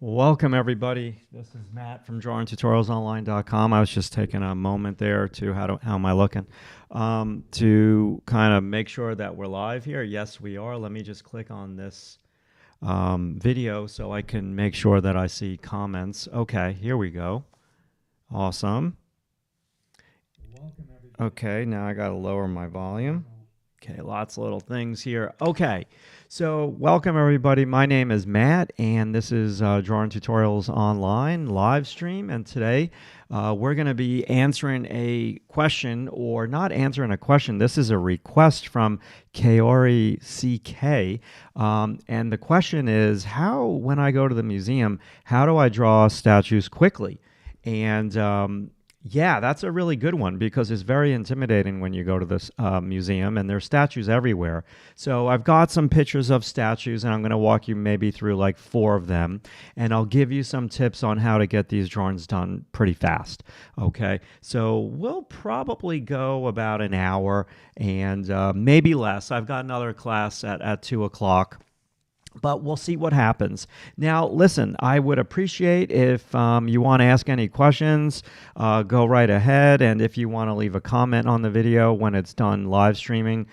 Welcome, everybody. This is Matt from drawingtutorialsonline.com. I was just taking a moment there to, how am I looking, to kind of make sure that we're live here. Yes, we are. Let me just click on this video so I can make sure that I see comments. Okay, here we go. Awesome. Welcome, everybody. Okay, now I got to lower my volume. Okay, lots of little things here. Okay, so welcome everybody. My name is Matt, and this is Drawing Tutorials Online live stream. And today we're going to be answering a question, or not answering a question. This is a request from COL-ERASE. And the question is, when I go to the museum, how do I draw statues quickly? And yeah, that's a really good one because it's very intimidating when you go to this museum, and there's statues everywhere. So I've got some pictures of statues, and I'm going to walk you maybe through like 4 of them, and I'll give you some tips on how to get these drawings done pretty fast. Okay, so we'll probably go about an hour and maybe less. I've got another class at 2 o'clock. But we'll see what happens. Now, listen, I would appreciate if you want to ask any questions, go right ahead. And if you want to leave a comment on the video when it's done live streaming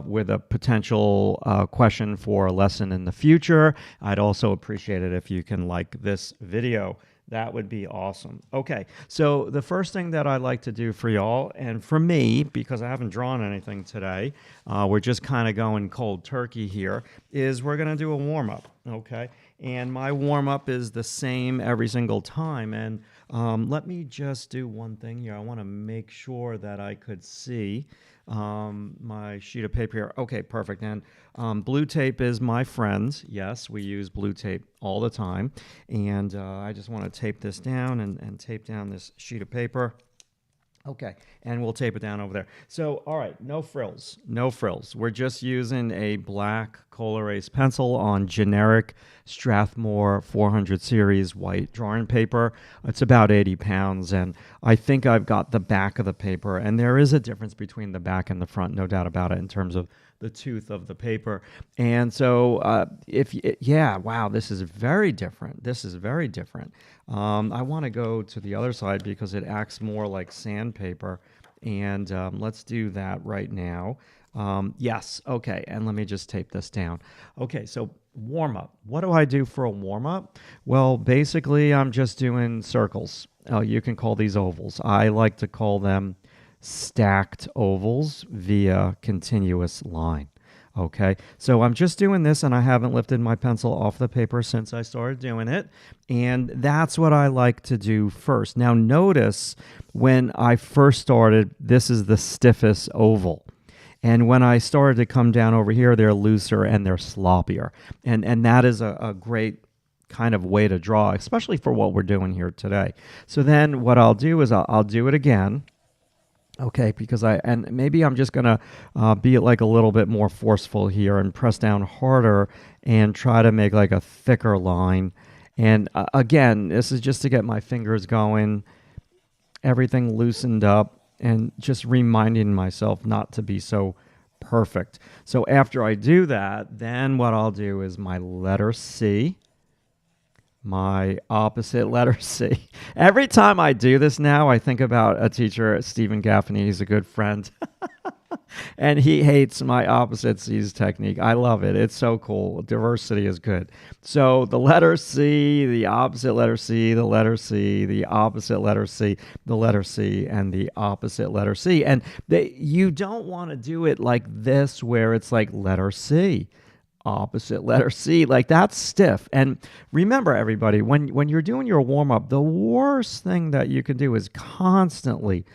with a potential question for a lesson in the future, I'd also appreciate it if you can like this video. That would be awesome. Okay, so the first thing that I'd like to do for y'all, and for me, because I haven't drawn anything today, we're just kind of going cold turkey here, is we're going to do a warm-up, okay? And my warm-up is the same every single time. And let me just do one thing here. I want to make sure that I could see my sheet of paper here. Okay, perfect. And blue tape is my friend. Yes, we use blue tape all the time. And I just want to tape this down and tape down this sheet of paper. Okay, and we'll tape it down over there. So, all right, no frills, no frills. We're just using a black COL-ERASE pencil on generic Strathmore 400 series white drawing paper. It's about 80 pounds, and I think I've got the back of the paper, and there is a difference between the back and the front, no doubt about it, in terms of the tooth of the paper. And so yeah, wow, this is very different. This is very different. I want to go to the other side because it acts more like sandpaper. And let's do that right now. Yes, okay, and let me just tape this down. Okay, so warm up. What do I do for a warm up? Well, basically, I'm just doing circles. You can call these ovals. I like to call them stacked ovals via continuous line. Okay, so I'm just doing this, and I haven't lifted my pencil off the paper since I started doing it, and that's what I like to do first. Now notice when I first started, this is the stiffest oval. And when I started to come down over here, they're looser and they're sloppier. And that is a great kind of way to draw, especially for what we're doing here today. So then what I'll do is I'll do it again. Okay, because and maybe I'm just going to be like a little bit more forceful here and press down harder and try to make like a thicker line. And again, this is just to get my fingers going, everything loosened up, and just reminding myself not to be so perfect. So after I do that, then what I'll do is my letter C, my opposite letter C. Every time I do this now, I think about a teacher, Stephen Gaffney. He's a good friend. And he hates my opposite C's technique. I love it. It's so cool. Diversity is good. So the letter C, the opposite letter C, the letter C, the opposite letter C, the letter C, and the opposite letter C. And you don't want to do it like this where it's like letter C, opposite letter C, like that's stiff. And remember, everybody, when you're doing your warm-up, the worst thing that you can do is constantly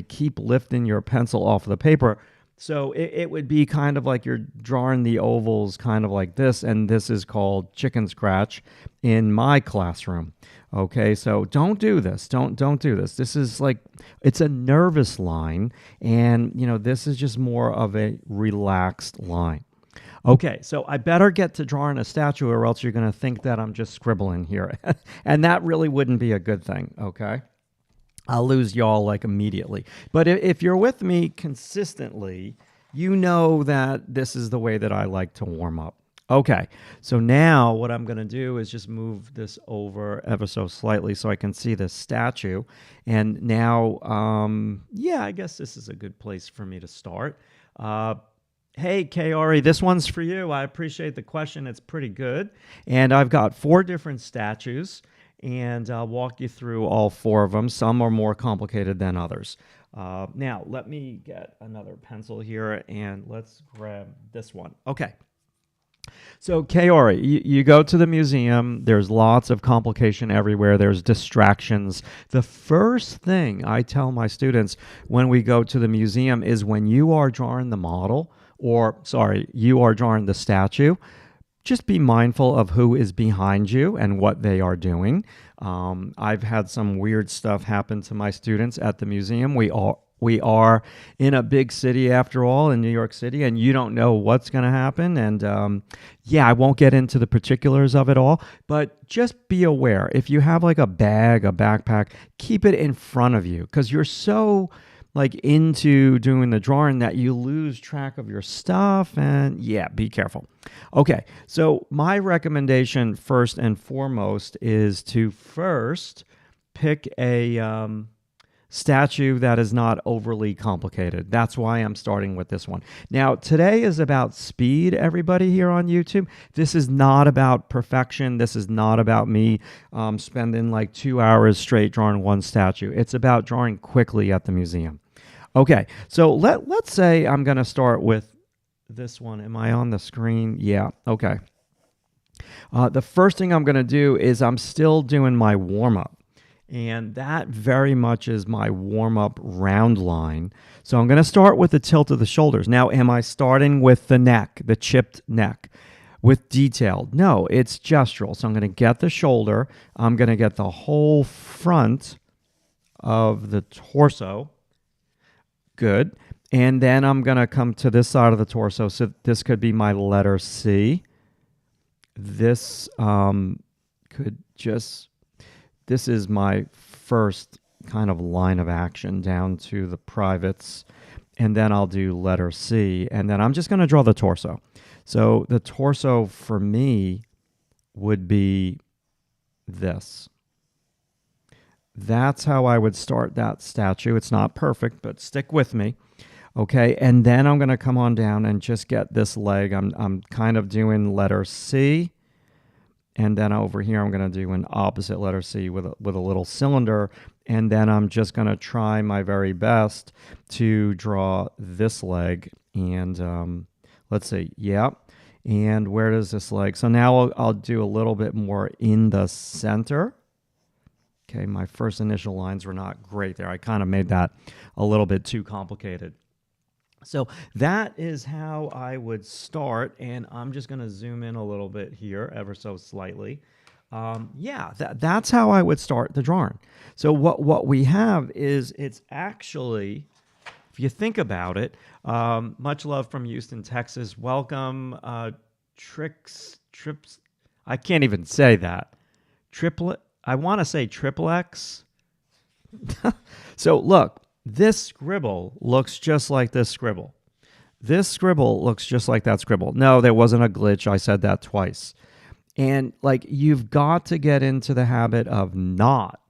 keep lifting your pencil off the paper. So it would be kind of like you're drawing the ovals kind of like this, and this is called chicken scratch in my classroom. Okay, so don't do this. Don't do this. This is like, it's a nervous line, and this is just more of a relaxed line. Okay, so I better get to drawing a statue, or else you're going to think that I'm just scribbling here. And that really wouldn't be a good thing, okay? I'll lose y'all like immediately. But if you're with me consistently, you know that this is the way that I like to warm up. Okay, so now what I'm going to do is just move this over ever so slightly so I can see the statue. And now, yeah, I guess this is a good place for me to start. Uh, Hey, Kaori, this one's for you. I appreciate the question. It's pretty good. And I've got four different statues, and I'll walk you through all four of them. Some are more complicated than others. Now, let me get another pencil here, and let's grab this one. Okay. So, Kaori, you go to the museum, there's lots of complication everywhere, there's distractions. The first thing I tell my students when we go to the museum is when you are drawing the model, or sorry, you are drawing the statue, just be mindful of who is behind you and what they are doing. I've had some weird stuff happen to my students at the museum. We are in a big city after all, in New York City, and you don't know what's going to happen. And yeah, I won't get into the particulars of it all, but just be aware. If you have like a bag, a backpack, keep it in front of you because you're so like into doing the drawing that you lose track of your stuff. And yeah, be careful. Okay, so my recommendation first and foremost is to first pick a statue that is not overly complicated. That's why I'm starting with this one. Now, today is about speed, everybody here on YouTube. This is not about perfection. This is not about me spending like 2 hours straight drawing one statue. It's about drawing quickly at the museum. Okay, so let's say I'm going to start with this one. Am I on the screen? Yeah, okay. The first thing I'm going to do is I'm still doing my warm-up. And that very much is my warm-up round line. So I'm going to start with the tilt of the shoulders. Now, am I starting with the neck, the chipped neck, with detail? No, it's gestural. So I'm going to get the shoulder. I'm going to get the whole front of the torso. Good. And then I'm going to come to this side of the torso. So this could be my letter C. This could just... This is my first kind of line of action down to the privates, and then I'll do letter C, and then I'm just going to draw the torso. So the torso for me would be this. That's how I would start that statue. It's not perfect, but stick with me. Okay, and then I'm going to come on down and just get this leg. I'm kind of doing letter C. And then over here, I'm going to do an opposite letter C with a little cylinder. And then I'm just going to try my very best to draw this leg. And let's see. Yeah. And where does this leg? So now I'll do a little bit more in the center. Okay, my first initial lines were not great there. I kind of made that a little bit too complicated. So that is how I would start, and I'm just going to zoom in a little bit here, ever so slightly. Yeah, that's how I would start the drawing. So what we have is it's actually, if you think about it, much love from Houston, Texas. Welcome, Trips. I can't even say that. Triplet. I want to say triple X. So look. This scribble looks just like this scribble. This scribble looks just like that scribble. No, there wasn't a glitch. I said that twice. And like you've got to get into the habit of not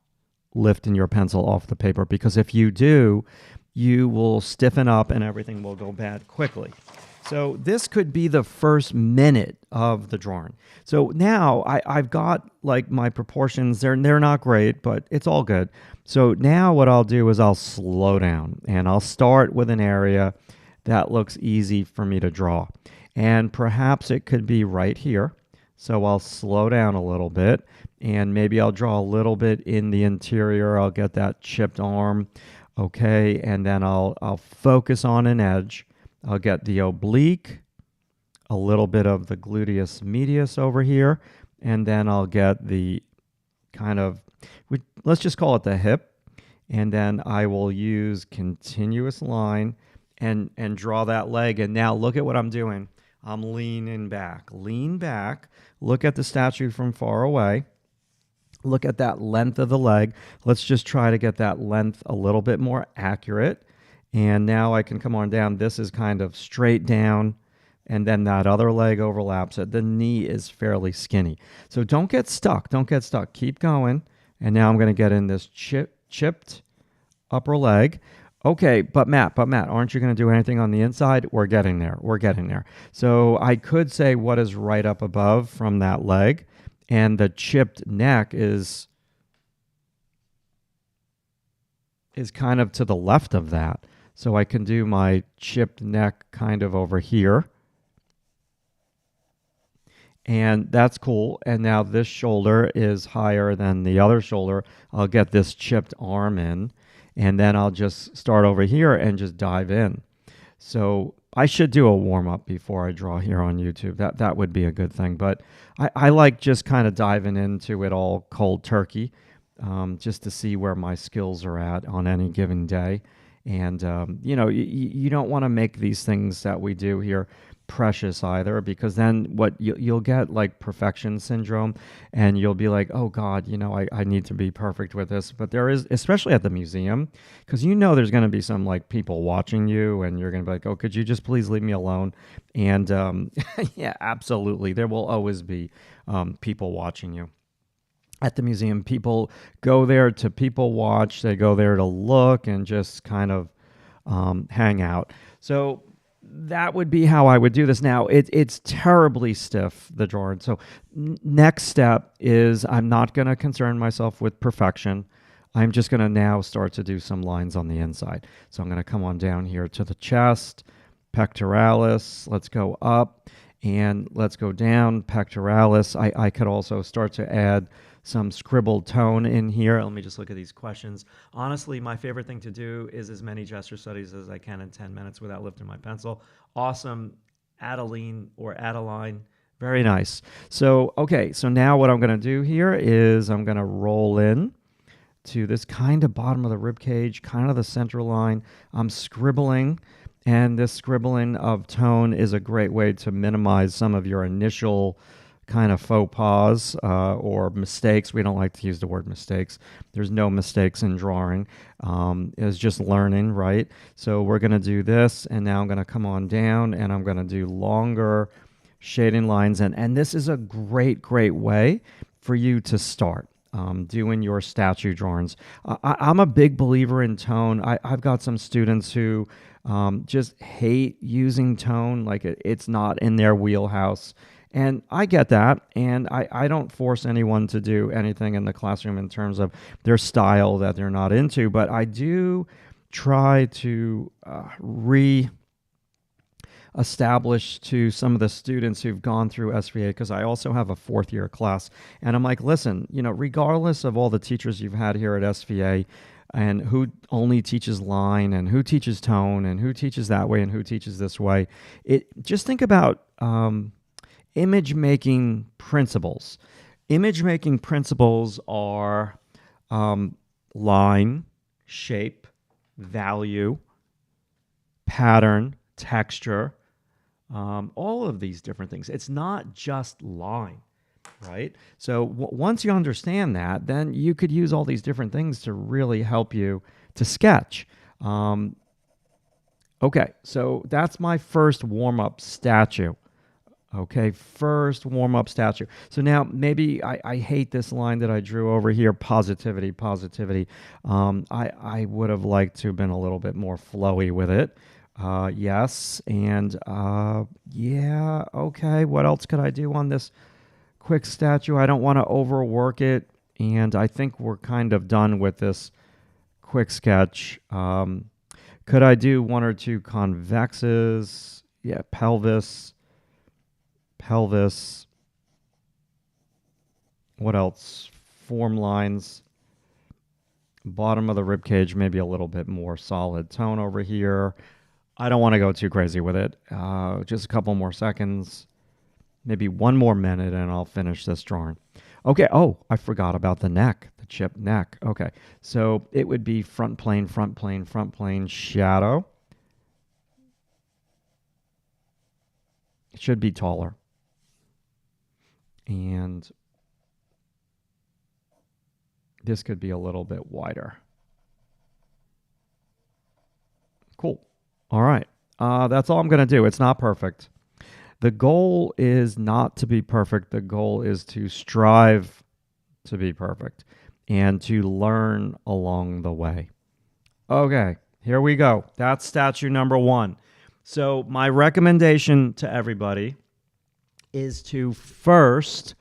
lifting your pencil off the paper, because if you do, you will stiffen up and everything will go bad quickly. So this could be the first minute of the drawing. So now I've got like my proportions. They're not great, but it's all good. So now what I'll do is I'll slow down and I'll start with an area that looks easy for me to draw. And perhaps it could be right here. So I'll slow down a little bit and maybe I'll draw a little bit in the interior. I'll get that chipped arm. Okay, and then I'll focus on an edge. I'll get the oblique, a little bit of the gluteus medius over here, and then I'll get the kind of, let's just call it the hip, and then I will use continuous line and draw that leg. And now look at what I'm doing. I'm leaning back. Lean back. Look at the statue from far away. Look at that length of the leg. Let's just try to get that length a little bit more accurate. And now I can come on down. This is kind of straight down. and then that other leg overlaps it. The knee is fairly skinny. So don't get stuck. Don't get stuck. Keep going. And now I'm going to get in this chipped upper leg. Okay, but Matt, aren't you going to do anything on the inside? We're getting there. We're getting there. So I could say what is right up above from that leg, and the chipped neck is kind of to the left of that. So I can do my chipped neck kind of over here. And that's cool. And now this shoulder is higher than the other shoulder. I'll get this chipped arm in, and then I'll just start over here and just dive in. So I should do a warm-up before I draw here on YouTube. That would be a good thing. But I like just kind of diving into it all cold turkey, just to see where my skills are at on any given day. And, you don't want to make these things that we do here precious either, because then what you'll get like perfection syndrome, and you'll be like, oh God, I need to be perfect with this. But there is, especially at the museum, because there's going to be some like people watching you, and you're going to be like, oh, could you just please leave me alone? And yeah, absolutely. There will always be people watching you. At the museum, people go there to people watch. They go there to look and just kind of hang out. So that would be how I would do this. Now, it's terribly stiff, the drawing. So next step is I'm not going to concern myself with perfection. I'm just going to now start to do some lines on the inside. So I'm going to come on down here to the chest, pectoralis. Let's go up, and let's go down, pectoralis. I could also start to add some scribbled tone in here. Let me just look at these questions. Honestly, my favorite thing to do is as many gesture studies as I can in 10 minutes without lifting my pencil. Awesome. Adeline or Adeline. Very nice. So, okay, so now what I'm going to do here is I'm going to roll in to this kind of bottom of the rib cage, kind of the center line. I'm scribbling, and this scribbling of tone is a great way to minimize some of your initial kind of faux pas or mistakes. We don't like to use the word mistakes. There's no mistakes in drawing. It's just learning, right? So we're going to do this, and now I'm going to come on down, and I'm going to do longer shading lines. And this is a great, great way for you to start doing your statue drawings. I'm a big believer in tone. I've got some students who just hate using tone, like it's not in their wheelhouse. And I get that, and I don't force anyone to do anything in the classroom in terms of their style that they're not into, but I do try to re-establish to some of the students who've gone through SVA, because I also have a fourth-year class, and I'm like, listen, regardless of all the teachers you've had here at SVA, and who only teaches line, and who teaches tone, and who teaches that way, and who teaches this way, just think about image-making principles. Image-making principles are line, shape, value, pattern, texture, all of these different things. It's not just line, right? So once you understand that, then you could use all these different things to really help you to sketch. Okay, so that's my first warm-up statue. Okay, first warm-up statue. So now maybe I hate this line that I drew over here, positivity. I would have liked to have been a little bit more flowy with it. Yes, and yeah, okay, what else could I do on this quick statue? I don't want to overwork it, and I think we're kind of done with this quick sketch. Could I do one or two convexes? Yeah, pelvis. What else? Form lines. Bottom of the rib cage, maybe a little bit more solid tone over here. I don't want to go too crazy with it. Just a couple more seconds. Maybe one more minute, and I'll finish this drawing. Okay. Oh, I forgot about the neck, the chipped neck. Okay. So it would be front plane, shadow. It should be taller. And this could be a little bit wider. Cool. All right. That's all I'm going to do. It's not perfect. The goal is not to be perfect. The goal is to strive to be perfect and to learn along the way. Okay, here we go. That's statue number 1. So, my recommendation to everybody is to first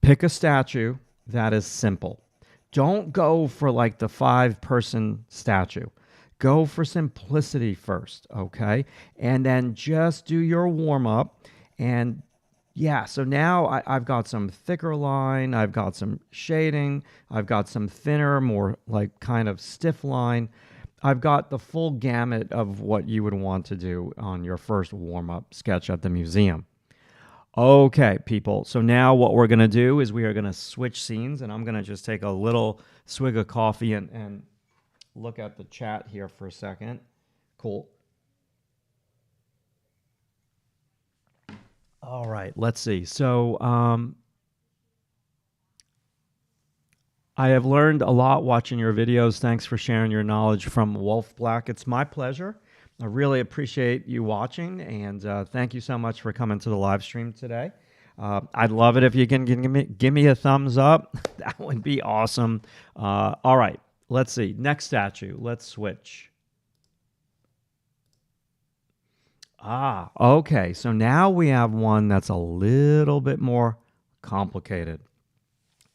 pick a statue that is simple. Don't go for like the 5-person statue. Go for simplicity first, okay? And then just do your warm up. And yeah, so now I've got some thicker line, I've got some shading, I've got some thinner, more like kind of stiff line. I've got the full gamut of what you would want to do on your first warm up sketch at the museum. Okay, people. So now what we're going to do is we are going to switch scenes, and I'm going to just take a little swig of coffee and look at the chat here for a second. Cool. All right, let's see. So I have learned a lot watching your videos. Thanks for sharing your knowledge from Wolf Black. It's my pleasure. I really appreciate you watching, and thank you so much for coming to the live stream today. I'd love it if you can give me a thumbs up. That would be awesome. All right, let's see. Next statue. Let's switch. Okay. So now we have one that's a little bit more complicated.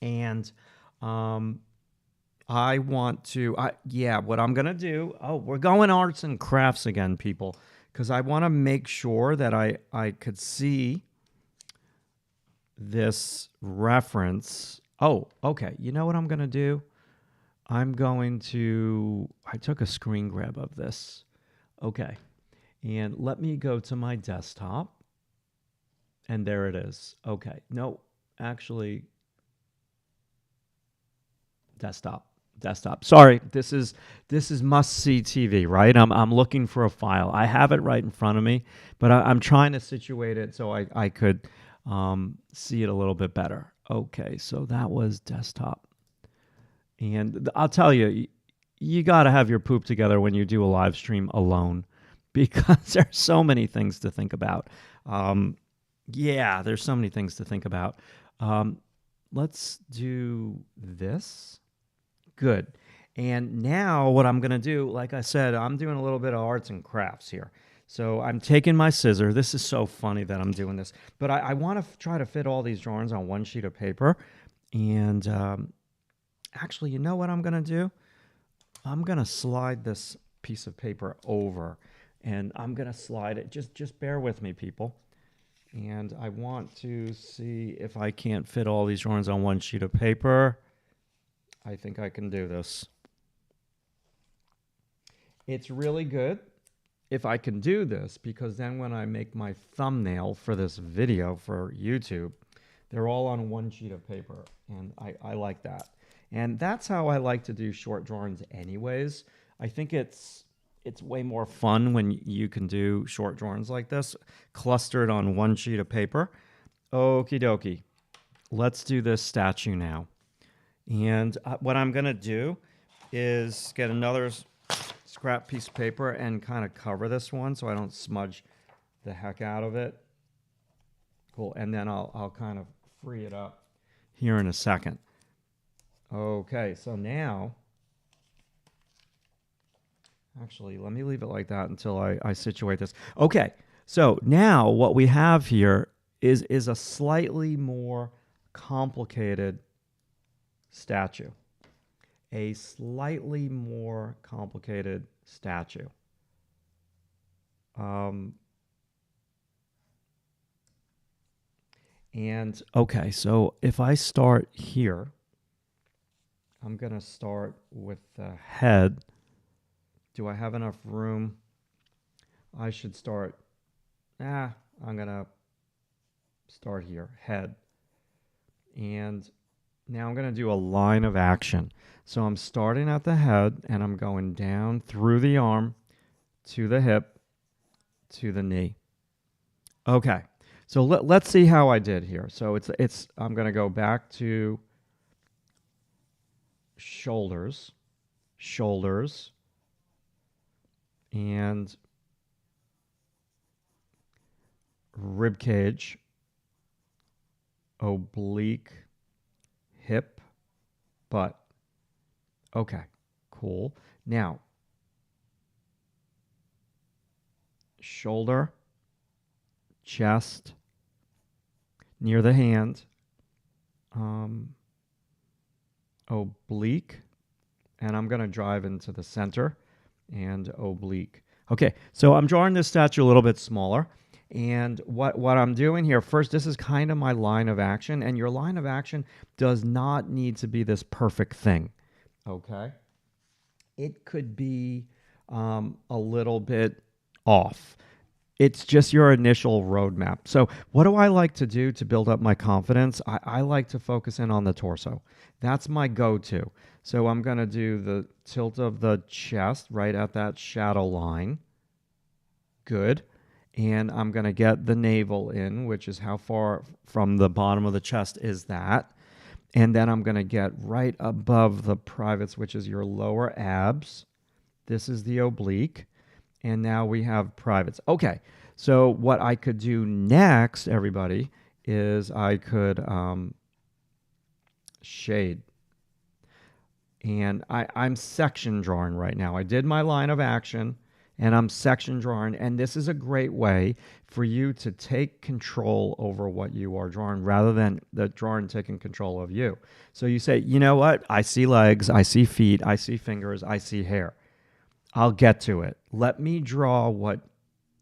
And I want to, what I'm going to do, we're going arts and crafts again, people, because I want to make sure that I could see this reference. Oh, okay. You know what I'm going to do? I took a screen grab of this. Okay. And let me go to my desktop. And there it is. Okay. No, actually, desktop. Sorry, this is must-see TV, right? I'm looking for a file. I have it right in front of me, but I'm trying to situate it so I could see it a little bit better. Okay, so that was desktop. And I'll tell you, you got to have your poop together when you do a live stream alone because there's so many things to think about. There's so many things to think about. Let's do this. Good. And now what I'm going to do, like I said, I'm doing a little bit of arts and crafts here. So I'm taking my scissor. This is so funny that I'm doing this. But I want to try to fit all these drawings on one sheet of paper. And actually, you know what I'm going to do? I'm going to slide this piece of paper over. And I'm going to slide it. Just bear with me, people. And I want to see if I can't fit all these drawings on one sheet of paper. I think I can do this. It's really good if I can do this because then when I make my thumbnail for this video for YouTube, they're all on one sheet of paper, and I like that. And that's how I like to do short drawings anyways. I think it's way more fun when you can do short drawings like this, clustered on one sheet of paper. Okie dokie. Let's do this statue now. And what I'm going to do is get another scrap piece of paper and kind of cover this one so I don't smudge the heck out of it. Cool. And then I'll kind of free it up here in a second. Okay, so now, actually, let me leave it like that until I situate this. Okay, so now what we have here is a slightly more complicated statue. A slightly more complicated statue. And okay, so if I start here, I'm going to start with the head. Do I have enough room? I should start. I'm going to start here, head. And now I'm going to do a line of action. So I'm starting at the head and I'm going down through the arm to the hip to the knee. Okay. So let's see how I did here. So I'm going to go back to shoulders, and rib cage, oblique, hip, butt. Okay, cool. Now, shoulder, chest, near the hand, um, oblique, and I'm going to drive into the center and oblique. Okay, so I'm drawing this statue a little bit smaller. And what I'm doing here, first, this is kind of my line of action, and your line of action does not need to be this perfect thing. Okay? It could be a little bit off. It's just your initial roadmap. So, what do I like to do to build up my confidence? I like to focus in on the torso. That's my go to. So, I'm going to do the tilt of the chest right at that shadow line. Good. And I'm going to get the navel in, which is how far from the bottom of the chest is that. And then I'm going to get right above the privates, which is your lower abs. This is the oblique. And now we have privates. Okay, so what I could do next, everybody, is I could shade. And I'm section drawing right now. I did my line of action, and I'm section drawing. And this is a great way for you to take control over what you are drawing rather than the drawing taking control of you. So you say, you know what? I see legs, I see feet, I see fingers, I see hair. I'll get to it. Let me draw what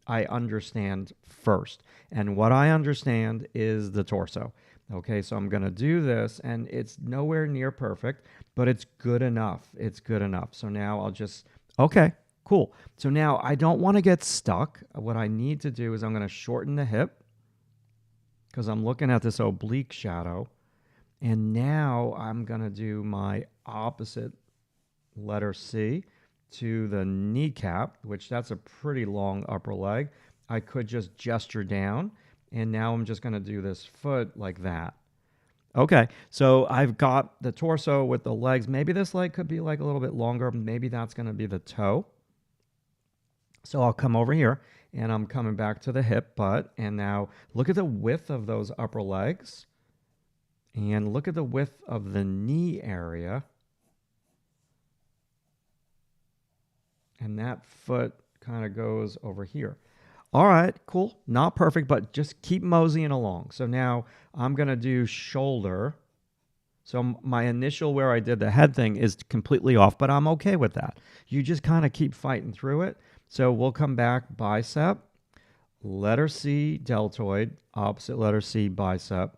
I understand first. And what I understand is the torso. Okay, so I'm going to do this, and it's nowhere near perfect, but it's good enough. It's good enough. So now I'll just, okay, cool. So now I don't want to get stuck. What I need to do is I'm going to shorten the hip because I'm looking at this oblique shadow. And now I'm going to do my opposite letter C to the kneecap, which that's a pretty long upper leg. I could just gesture down, and now I'm just going to do this foot like that. Okay, so I've got the torso with the legs. Maybe this leg could be like a little bit longer. Maybe that's going to be the toe. So I'll come over here, and I'm coming back to the hip, butt, and now look at the width of those upper legs, and look at the width of the knee area. And that foot kind of goes over here. All right, cool. Not perfect, but just keep moseying along. So now I'm going to do shoulder. So my initial where I did the head thing is completely off, but I'm okay with that. You just kind of keep fighting through it. So we'll come back bicep, letter C, deltoid, opposite letter C, bicep,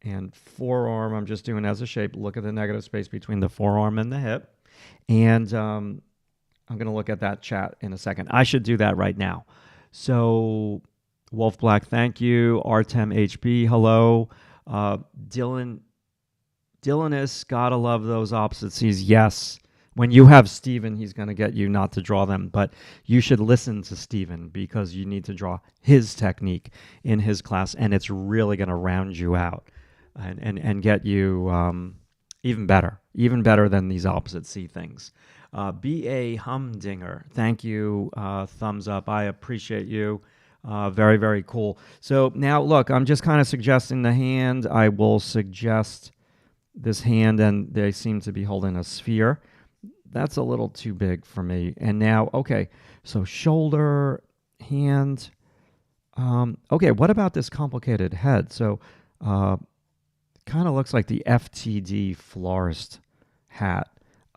and forearm. I'm just doing as a shape. Look at the negative space between the forearm and the hip. And I'm going to look at that chat in a second. I should do that right now. So, Wolf Black, thank you. Artem HB, hello. Dylan is gotta love those opposite C's. Yes. When you have Steven, he's going to get you not to draw them. But you should listen to Steven because you need to draw his technique in his class, and it's really going to round you out and get you even better than these opposite C things. B.A. Humdinger, thank you. Thumbs up. I appreciate you. Very, very cool. So now, look, I'm just kind of suggesting the hand. I will suggest this hand, and they seem to be holding a sphere. That's a little too big for me. And now, okay, so shoulder, hand. Okay, what about this complicated head? So kind of looks like the FTD florist hat.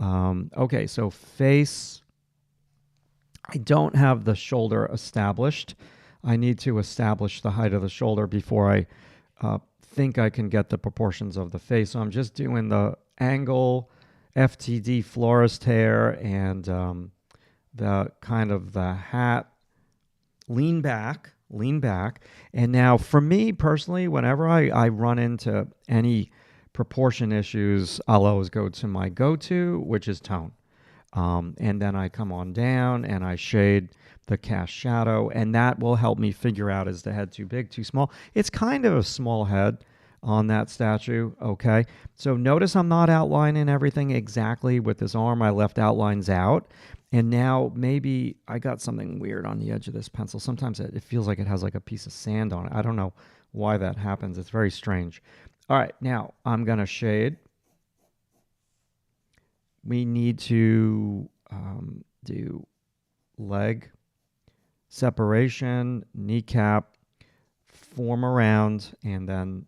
Okay, so face, I don't have the shoulder established. I need to establish the height of the shoulder before I think I can get the proportions of the face. So I'm just doing the angle, FTD florist hair, and the kind of the hat. Lean back. And now for me personally, whenever I run into any proportion issues, I'll always go to my go-to, which is tone. And then I come on down and I shade the cast shadow, and that will help me figure out, is the head too big, too small? It's kind of a small head. on that statue. Okay. So notice I'm not outlining everything exactly with this arm. I left outlines out. And now maybe I got something weird on the edge of this pencil. Sometimes it feels like it has like a piece of sand on it. I don't know why that happens. It's very strange. All right. Now I'm going to shade. We need to do leg separation, kneecap, form around, and then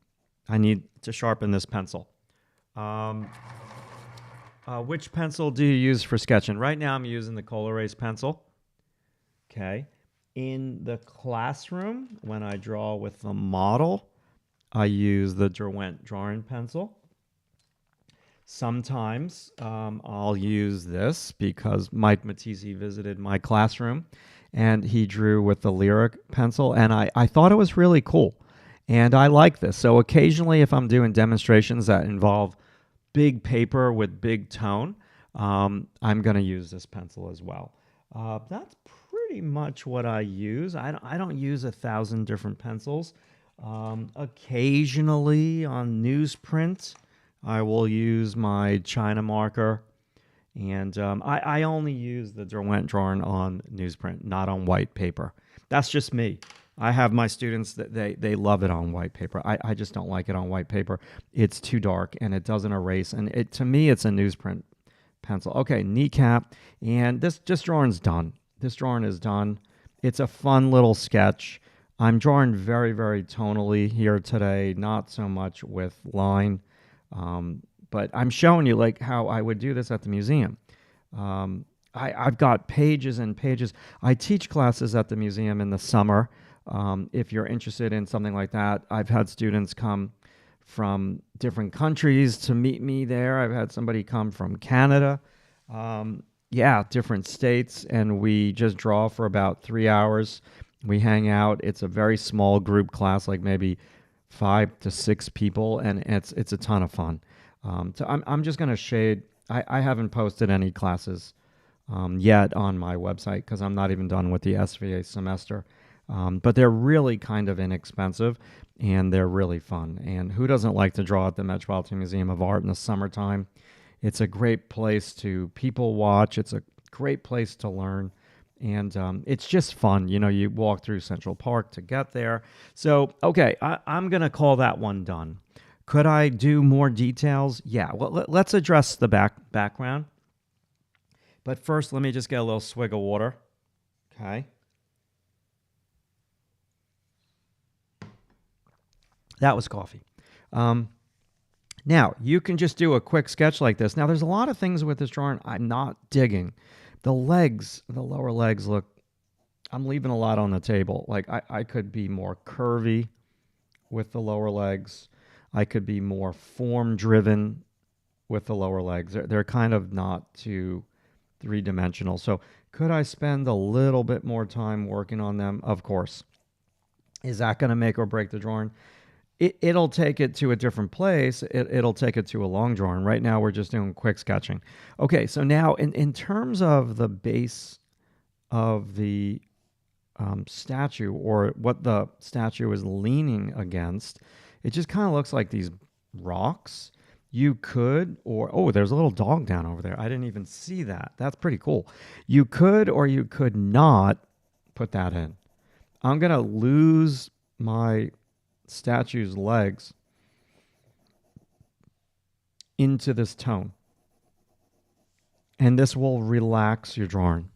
I need to sharpen this pencil. Which pencil do you use for sketching? Right now I'm using the COL-ERASE pencil. Okay. In the classroom, when I draw with the model, I use the Derwent drawing pencil. Sometimes I'll use this because Mike Matisse visited my classroom and he drew with the Lyric pencil, and I thought it was really cool. And I like this. So occasionally, if I'm doing demonstrations that involve big paper with big tone, I'm going to use this pencil as well. That's pretty much what I use. I don't use 1,000 different pencils. Occasionally on newsprint, I will use my China marker. And I only use the Derwent drawing on newsprint, not on white paper. That's just me. I have my students that they love it on white paper. I just don't like it on white paper. It's too dark and it doesn't erase. And to me, it's a newsprint pencil. Okay, kneecap. And this drawing's done. This drawing is done. It's a fun little sketch. I'm drawing very, very tonally here today, not so much with line. But I'm showing you like how I would do this at the museum. I've got pages and pages. I teach classes at the museum in the summer. If you're interested in something like that, I've had students come from different countries to meet me there. I've had somebody come from Canada. Different states, and we just draw for about 3 hours. We hang out. It's a very small group class, like maybe 5 to 6 people, and it's a ton of fun. So I'm just going to shade. I haven't posted any classes yet on my website because I'm not even done with the SVA semester. But they're really kind of inexpensive, and they're really fun. And who doesn't like to draw at the Metropolitan Museum of Art in the summertime? It's a great place to people watch. It's a great place to learn. And it's just fun. You know, you walk through Central Park to get there. So, okay, I'm going to call that one done. Could I do more details? Yeah, well, let's address the background. But first, let me just get a little swig of water. Okay. That was coffee. Now, you can just do a quick sketch like this. Now, there's a lot of things with this drawing I'm not digging. The legs, the lower legs look, I'm leaving a lot on the table. Like, I could be more curvy with the lower legs. I could be more form-driven with the lower legs. They're kind of not too three-dimensional. So could I spend a little bit more time working on them? Of course. Is that going to make or break the drawing? It'll take it to a different place. It'll take it to a long drawing. Right now, we're just doing quick sketching. Okay, so now in terms of the base of the statue, or what the statue is leaning against, it just kind of looks like these rocks. You could, there's a little dog down over there. I didn't even see that. That's pretty cool. You could or you could not put that in. I'm going to lose my statue's legs into this tone. And this will relax your drawing.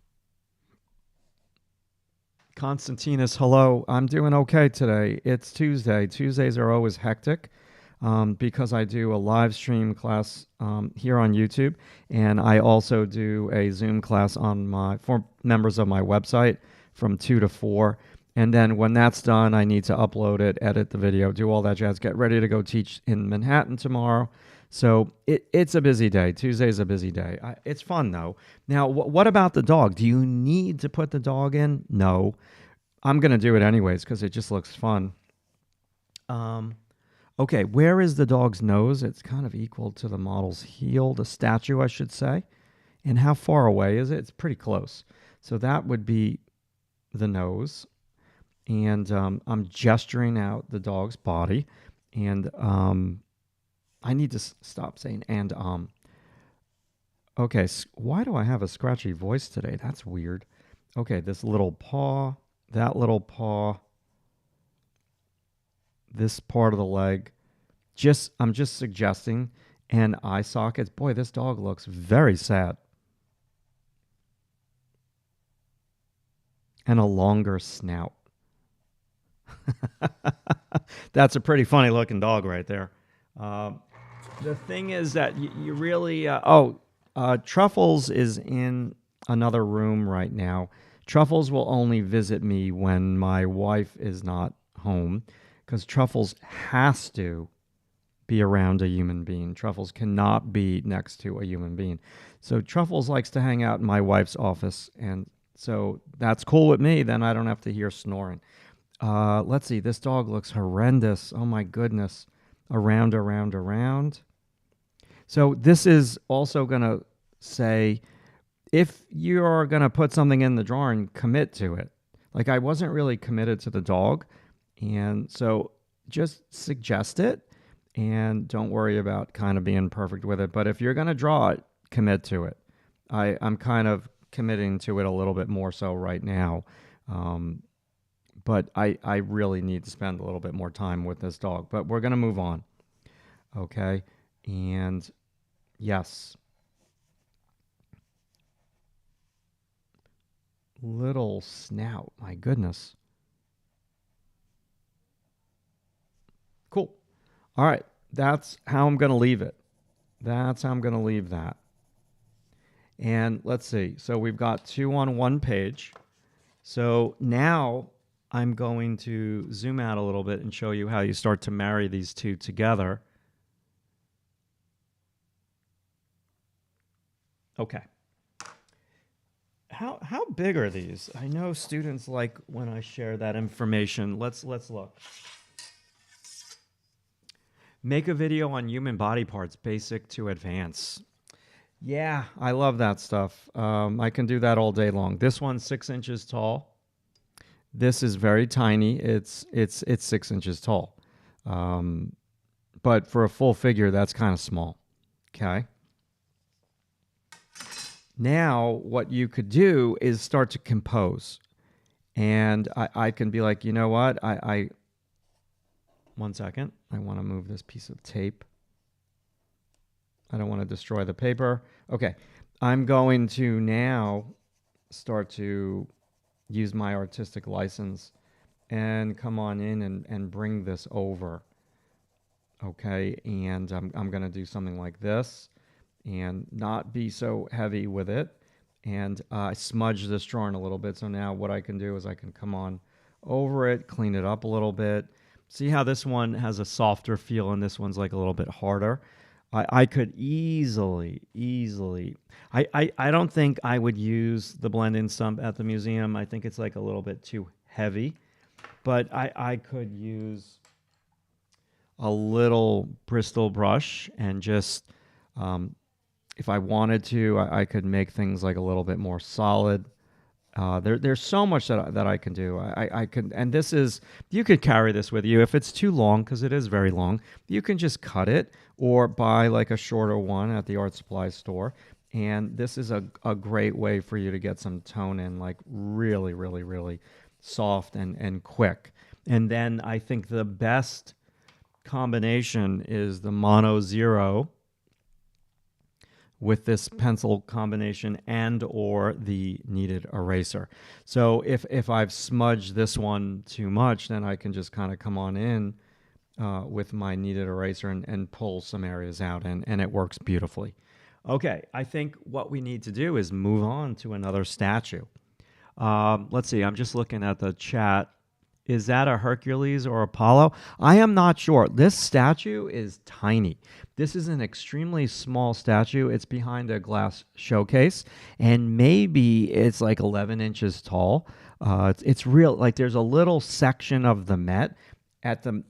Constantinus, hello. I'm doing okay today. It's Tuesday. Tuesdays are always hectic because I do a live stream class here on YouTube, and I also do a Zoom class for members of my website from 2 to 4. And then when that's done, I need to upload it, edit the video, do all that jazz, get ready to go teach in Manhattan tomorrow. So it's a busy day. Tuesday's a busy day. It's fun, though. Now, what about the dog? Do you need to put the dog in? No. I'm going to do it anyways because it just looks fun. Okay, where is the dog's nose? It's kind of equal to the model's heel, the statue, I should say. And how far away is it? It's pretty close. So that would be the nose. And I'm gesturing out the dog's body. And I need to stop saying and. Okay, why do I have a scratchy voice today? That's weird. Okay, this little paw, that little paw, this part of the leg. I'm just suggesting. And eye sockets. Boy, this dog looks very sad. And a longer snout. That's a pretty funny looking dog right there. The thing is that you really, Truffles is in another room right now. Truffles will only visit me when my wife is not home because Truffles has to be around a human being. Truffles cannot be next to a human being. So Truffles likes to hang out in my wife's office, and so that's cool with me. Then I don't have to hear snoring. Let's see. This dog looks horrendous. Oh my goodness. Around, around, around. So this is also going to say, if you're going to put something in the drawing, commit to it. Like I wasn't really committed to the dog. And so just suggest it and don't worry about kind of being perfect with it. But if you're going to draw it, commit to it. I'm kind of committing to it a little bit more so right now. But I really need to spend a little bit more time with this dog. But we're going to move on. Okay. And yes. Little snout. My goodness. Cool. All right. That's how I'm going to leave it. That's how I'm going to leave that. And let's see. So we've got 2 on 1 page. So now I'm going to zoom out a little bit and show you how you start to marry these two together. Okay. How big are these? I know students like when I share that information. Let's look. Make a video on human body parts, basic to advanced. Yeah, I love that stuff. I can do that all day long. This one's 6 inches tall. This is very tiny. It's 6 inches tall. But for a full figure, that's kind of small. Okay. Now, what you could do is start to compose. And I can be like, you know what? 1 second. I want to move this piece of tape. I don't want to destroy the paper. Okay. I'm going to now start to use my artistic license and come on in and bring this over. Okay. And I'm going to do something like this and not be so heavy with it. And I smudge this drawing a little bit. So now what I can do is I can come on over it, clean it up a little bit. See how this one has a softer feel and this one's like a little bit harder? I could easily, I don't think I would use the blend-in stump at the museum. I think it's like a little bit too heavy. But I could use a little Bristol brush and just, if I wanted to, I could make things like a little bit more solid. There's so much that I can do. I can, and this is, you could carry this with you. If it's too long, because it is very long, you can just cut it or buy like a shorter one at the art supply store. And this is a great way for you to get some tone in, like really, really, really soft and quick. And then I think the best combination is the Mono Zero with this pencil combination and or the kneaded eraser. So if I've smudged this one too much, then I can just kind of come on in with my kneaded eraser and pull some areas out, and it works beautifully. Okay, I think what we need to do is move on to another statue. Let's see, I'm just looking at the chat. Is that a Hercules or Apollo? I am not sure. This statue is tiny. This is an extremely small statue. It's behind a glass showcase, and maybe it's like 11 inches tall. It's real. Like there's a little section of the Met at the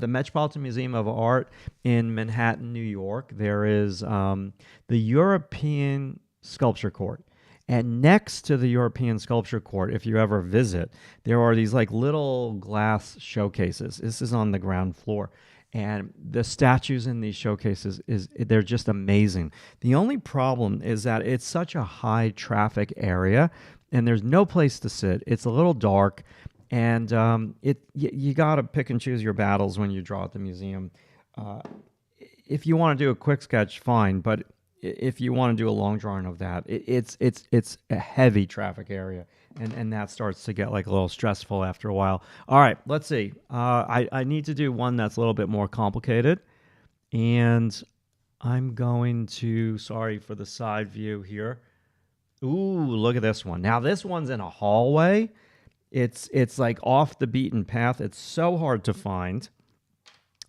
Metropolitan Museum of Art in Manhattan, New York. There is the European Sculpture Court. And next to the European Sculpture Court, if you ever visit, there are these like little glass showcases. This is on the ground floor. And the statues in these showcases they're just amazing. The only problem is that it's such a high traffic area, and there's no place to sit. It's a little dark, and you got to pick and choose your battles when you draw at the museum. Uh, if you want to do a quick sketch, fine, but if you want to do a long drawing of that, it's a heavy traffic area, and that starts to get like a little stressful after a while. All right, let's see. I need to do one that's a little bit more complicated, and I'm going to, sorry for the side view here. Ooh, look at this one. Now this one's in a hallway. It's like off the beaten path. It's so hard to find,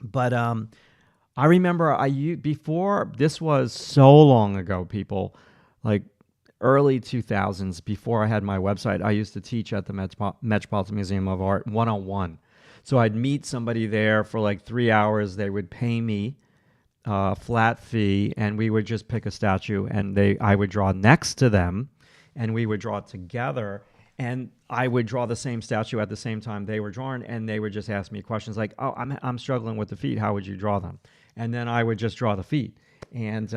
but I remember before, this was so long ago, people, like early 2000s, before I had my website, I used to teach at the Metropolitan Museum of Art 101. So I'd meet somebody there for like 3 hours. They would pay me a flat fee, and we would just pick a statue, and I would draw next to them, and we would draw together. And I would draw the same statue at the same time they were drawing, and they would just ask me questions like, "Oh, I'm struggling with the feet. How would you draw them?" And then I would just draw the feet, and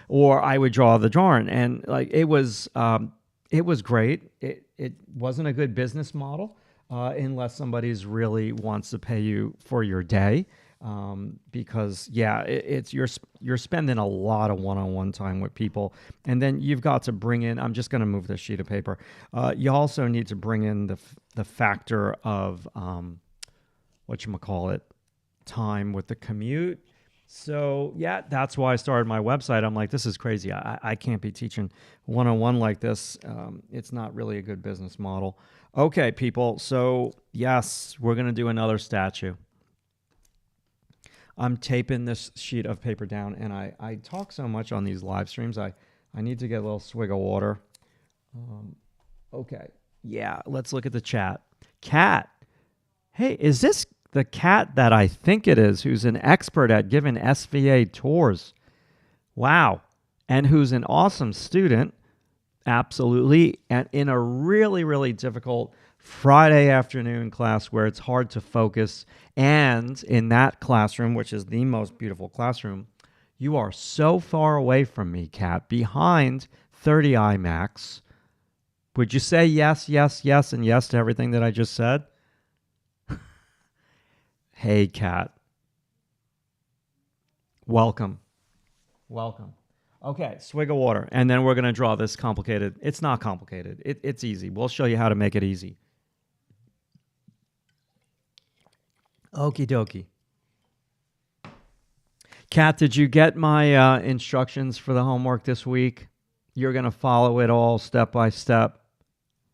or I would draw the drawing, and like it was great. It wasn't a good business model unless somebody's really wants to pay you for your day. Because it's you're spending a lot of one-on-one time with people, and then you've got to bring in. I'm just going to move this sheet of paper. You also need to bring in the factor of whatchamacallit, time with the commute. So yeah, that's why I started my website. I'm like, this is crazy. I can't be teaching one-on-one like this. It's not really a good business model. Okay, people. So yes, we're going to do another statue. I'm taping this sheet of paper down, and I talk so much on these live streams. I need to get a little swig of water. Okay. Yeah, let's look at the chat. Cat. Hey, is this the cat that I think it is, who's an expert at giving SVA tours? Wow. And who's an awesome student. Absolutely. And in a really, really difficult Friday afternoon class where it's hard to focus. And in that classroom, which is the most beautiful classroom, you are so far away from me, Kat, behind 30 IMAX. Would you say yes, yes, yes, and yes to everything that I just said? Hey, Kat. Welcome. Welcome. Okay, swig of water. And then we're going to draw this complicated. It's not complicated. It's easy. We'll show you how to make it easy. Okie dokie. Kat, did you get my instructions for the homework this week? You're going to follow it all step by step?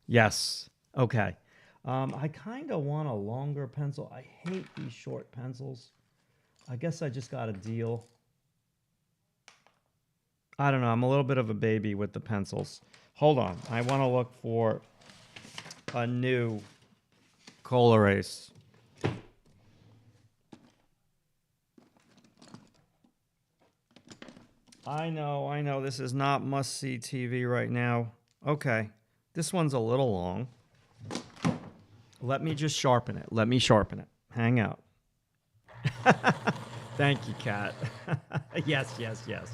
Yes. Okay. I kind of want a longer pencil. I hate these short pencils. I guess I just got a deal. I don't know. I'm a little bit of a baby with the pencils. Hold on. I want to look for a new COL-ERASE. I know. This is not must-see TV right now. Okay. This one's a little long. Let me just sharpen it. Let me sharpen it. Hang out. Thank you, Kat. Yes, yes, yes.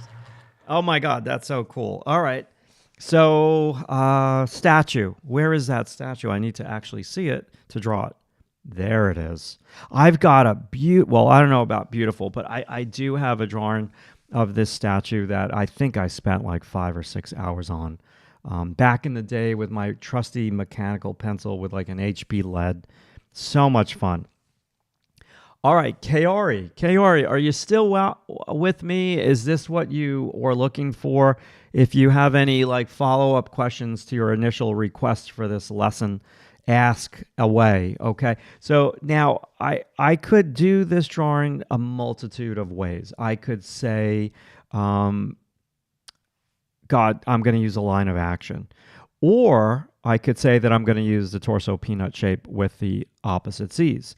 Oh, my God. That's so cool. All right. So, statue. Where is that statue? I need to actually see it to draw it. There it is. I've got a well, I don't know about beautiful, but I do have a drawing of this statue that I think I spent like 5 or 6 hours on. Back in the day with my trusty mechanical pencil with like an HB lead. So much fun. All right, Kaori. Kaori, are you still with me? Is this what you were looking for? If you have any like follow-up questions to your initial request for this lesson, ask away, okay? So now I could do this drawing a multitude of ways. I could say, God, I'm going to use a line of action. Or I could say that I'm going to use the torso peanut shape with the opposite C's.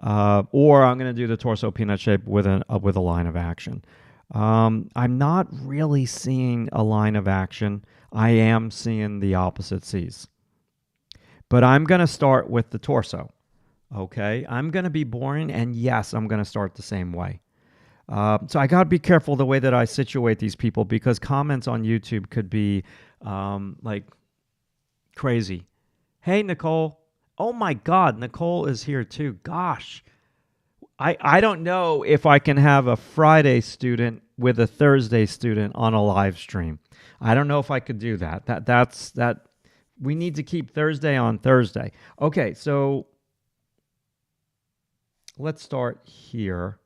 Or I'm going to do the torso peanut shape with a line of action. I'm not really seeing a line of action. I am seeing the opposite C's. But I'm going to start with the torso. Okay, I'm going to be boring, and yes, I'm going to start the same way. So I got to be careful the way that I situate these people because comments on YouTube could be like crazy. Hey, Nicole. Oh my God, Nicole is here too. Gosh, I don't know if I can have a Friday student with a Thursday student on a live stream. I don't know if I could do that. That we need to keep Thursday on Thursday. Okay, so let's start here.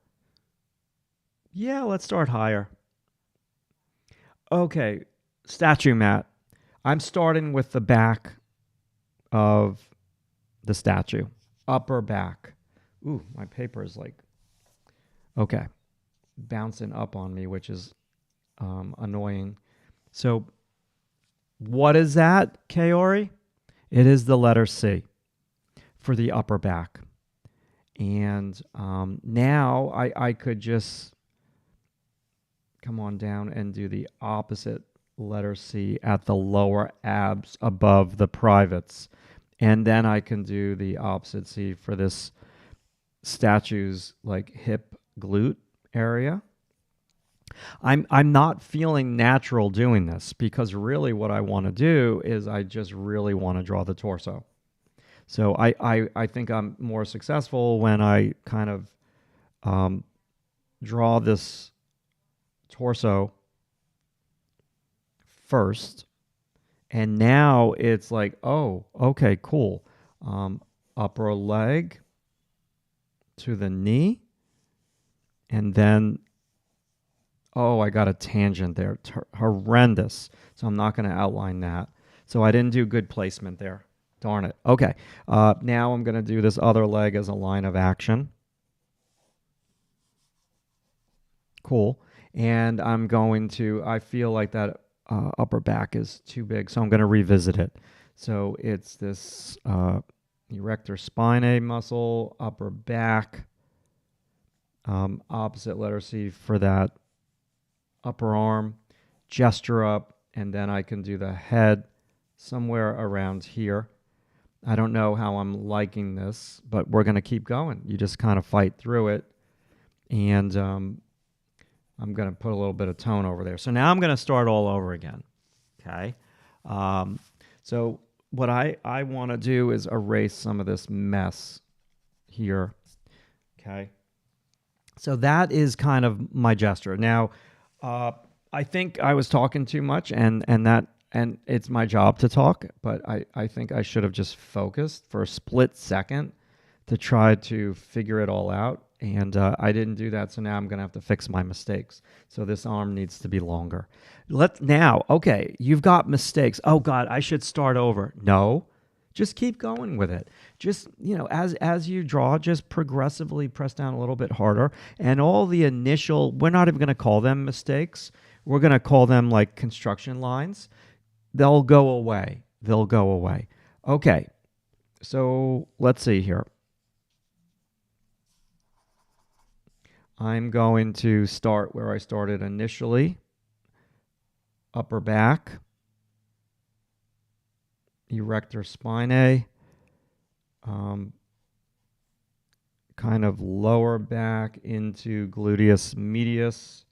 Yeah, let's start higher. Okay, statue mat. I'm starting with the back of the statue, upper back. Ooh, my paper is like, okay, bouncing up on me, which is annoying. So, what is that, Kaori? It is the letter C for the upper back. And now I could just come on down and do the opposite letter C at the lower abs above the privates. And then I can do the opposite C for this statue's like hip glute area. I'm not feeling natural doing this because really what I want to do is I just really want to draw the torso. So I think I'm more successful when I kind of draw this torso first. And now it's like, oh, okay, cool. Upper leg to the knee. And then, oh, I got a tangent there. Horrendous. So I'm not going to outline that. So I didn't do good placement there. Darn it. Okay. Now I'm going to do this other leg as a line of action. Cool. And I'm going to, I feel like that upper back is too big, so I'm going to revisit it. So it's this erector spinae muscle, upper back, opposite letter C for that upper arm, gesture up, and then I can do the head somewhere around here. I don't know how I'm liking this, but we're going to keep going. You just kind of fight through it. And I'm going to put a little bit of tone over there. So now I'm going to start all over again. Okay. So what I want to do is erase some of this mess here. Okay. So that is kind of my gesture. Now, I think I was talking too much, and it's my job to talk, but I think I should have just focused for a split second to try to figure it all out. And I didn't do that, so now I'm going to have to fix my mistakes. So this arm needs to be longer. Okay, you've got mistakes. Oh, God, I should start over. No, just keep going with it. Just, as you draw, just progressively press down a little bit harder. And all the initial, we're not even going to call them mistakes. We're going to call them like construction lines. They'll go away. They'll go away. Okay, so let's see here. I'm going to start where I started initially. Upper back, erector spinae, kind of lower back into gluteus medius,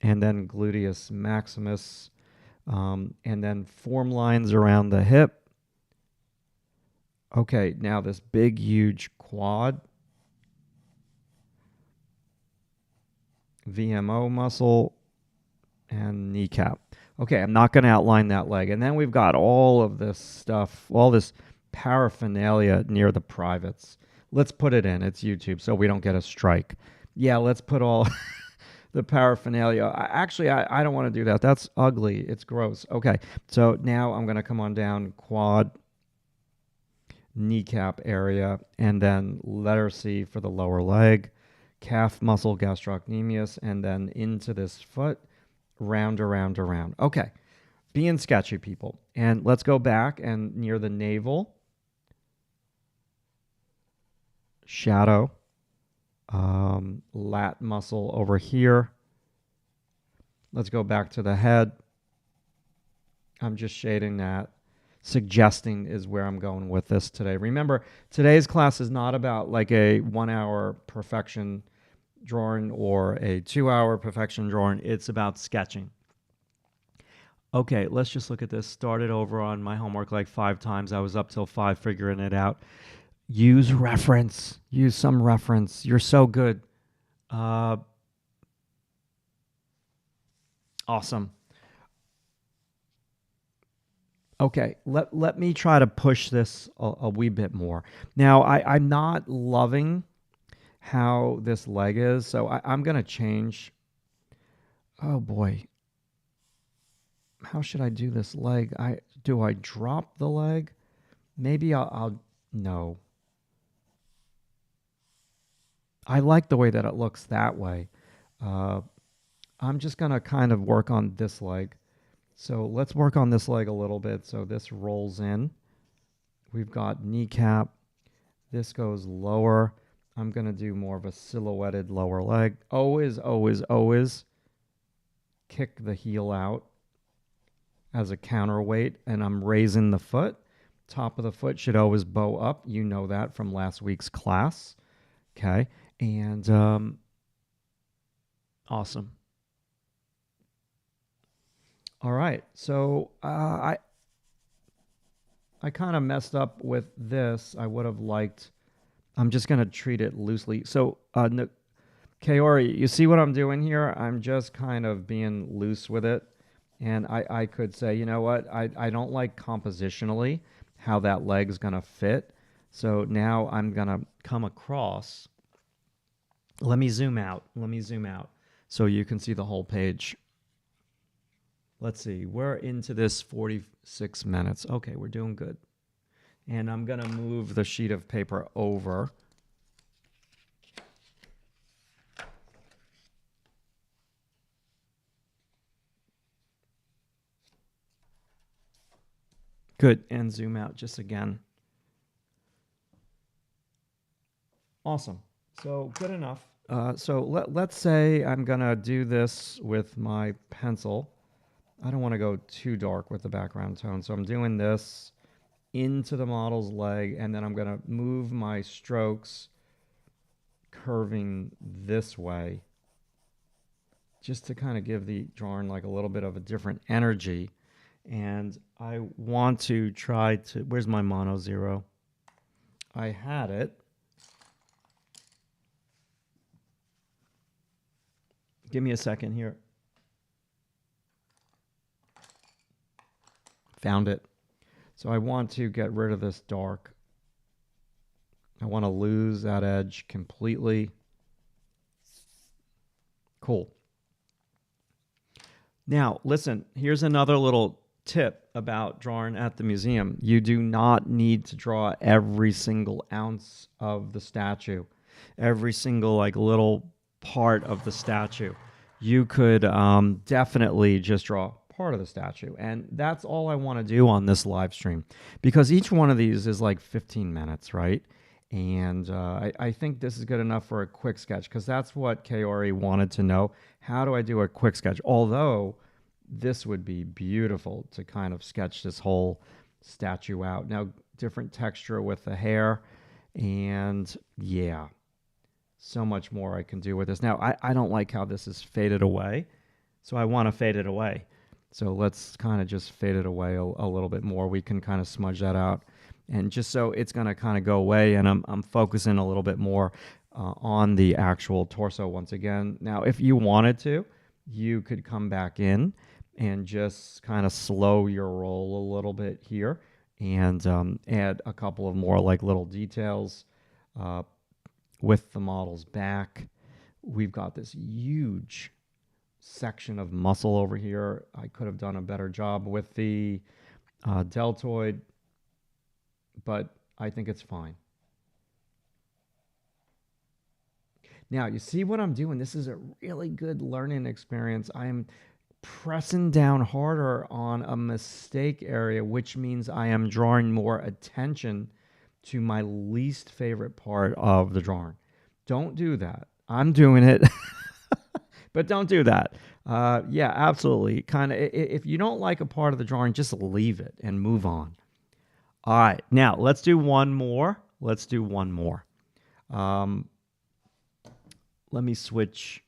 and then gluteus maximus, and then form lines around the hip. Okay, now this big, huge quad. VMO muscle and kneecap. Okay, I'm not going to outline that leg. And then we've got all of this stuff, all this paraphernalia near the privates. Let's put it in. It's YouTube, so we don't get a strike. Yeah, let's put all the paraphernalia. I don't want to do that. That's ugly. It's gross. Okay, so now I'm going to come on down quad, kneecap area, and then letter C for the lower leg. Calf muscle gastrocnemius, and then into this foot, round, around, around. Okay, being sketchy, people. And let's go back and near the navel, shadow, lat muscle over here. Let's go back to the head. I'm just shading that. suggesting is where I'm going with this today. Remember, today's class is not about like a 1 hour perfection drawing or a 2 hour perfection drawing. It's about sketching. Okay, let's just look at this. Started over on my homework like 5 times. I was up till 5 figuring it out. Use reference. Use some reference. You're so good. Awesome. Okay, let me try to push this a wee bit more. Now, I'm not loving how this leg is, so I'm going to change. Oh, boy. How should I do this leg? Do I drop the leg? Maybe I'll no. I like the way that it looks that way. I'm just going to kind of work on this leg. So let's work on this leg a little bit. So this rolls in. We've got kneecap. This goes lower. I'm going to do more of a silhouetted lower leg. Always, always, always kick the heel out as a counterweight, and I'm raising the foot. Top of the foot should always bow up. You know that from last week's class. Okay. And awesome. All right. So I kind of messed up with this. I would have liked, I'm just going to treat it loosely. So Kaori, you see what I'm doing here? I'm just kind of being loose with it. And I could say, you know what? I don't like compositionally how that leg's going to fit. So now I'm going to come across. Let me zoom out. Let me zoom out so you can see the whole page. Let's see. We're into this 46 minutes. Okay, we're doing good. And I'm going to move the sheet of paper over. Good. And zoom out just again. Awesome. So good enough. So let's say I'm going to do this with my pencil. I don't want to go too dark with the background tone. So I'm doing this into the model's leg, and then I'm going to move my strokes curving this way just to kind of give the drawing like a little bit of a different energy. And I want to try to, where's my mono zero? I had it. Give me a second here. Found it. So I want to get rid of this dark. I want to lose that edge completely. Cool. Now, listen, here's another little tip about drawing at the museum. You do not need to draw every single ounce of the statue, every single like little part of the statue. You could definitely just draw part of the statue. And that's all I want to do on this live stream, because each one of these is like 15 minutes, right? And I think this is good enough for a quick sketch, because that's what Kaori wanted to know. How do I do a quick sketch? Although this would be beautiful to kind of sketch this whole statue out. Now, different texture with the hair, and yeah, so much more I can do with this. Now, I don't like how this is faded away, so I want to fade it away. So let's kind of just fade it away a little bit more. We can kind of smudge that out. And just so it's going to kind of go away, and I'm focusing a little bit more on the actual torso once again. Now, if you wanted to, you could come back in and just kind of slow your roll a little bit here and add a couple of more like little details with the model's back. We've got this huge section of muscle over here. I could have done a better job with the deltoid, but I think it's fine. Now, you see what I'm doing? This is a really good learning experience. I am pressing down harder on a mistake area, which means I am drawing more attention to my least favorite part of the drawing. Don't do that. I'm doing it, but don't do that. Yeah, absolutely. Kind of, if you don't like a part of the drawing, just leave it and move on. All right, now let's do one more. Let's do one more. Um, let me switch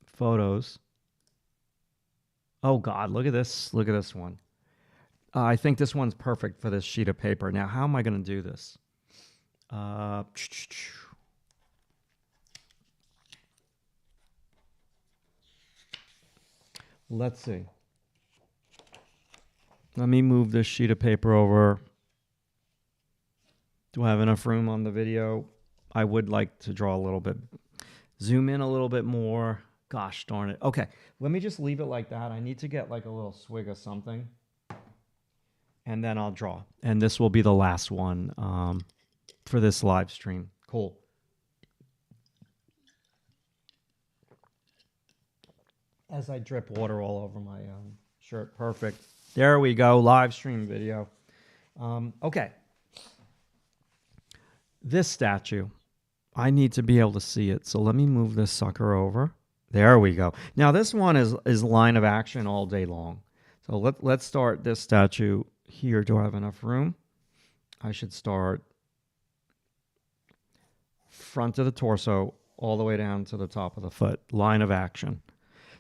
photos. Oh God, look at this. Look at this one. I think this one's perfect for this sheet of paper. Now, how am I going to do this? Let's see. Let me move this sheet of paper over. Do I have enough room on the video? I would like to draw a little bit. Zoom in a little bit more. Gosh darn it. Okay, let me just leave it like that. I need to get like a little swig of something. And then I'll draw. And this will be the last one for this live stream. Cool. As I drip water all over my shirt. Perfect. There we go. Live stream video. Okay. This statue, I need to be able to see it. So let me move this sucker over. There we go. Now this one is line of action all day long. So let's start this statue here. Do I have enough room? I should start front of the torso all the way down to the top of the foot. Line of action.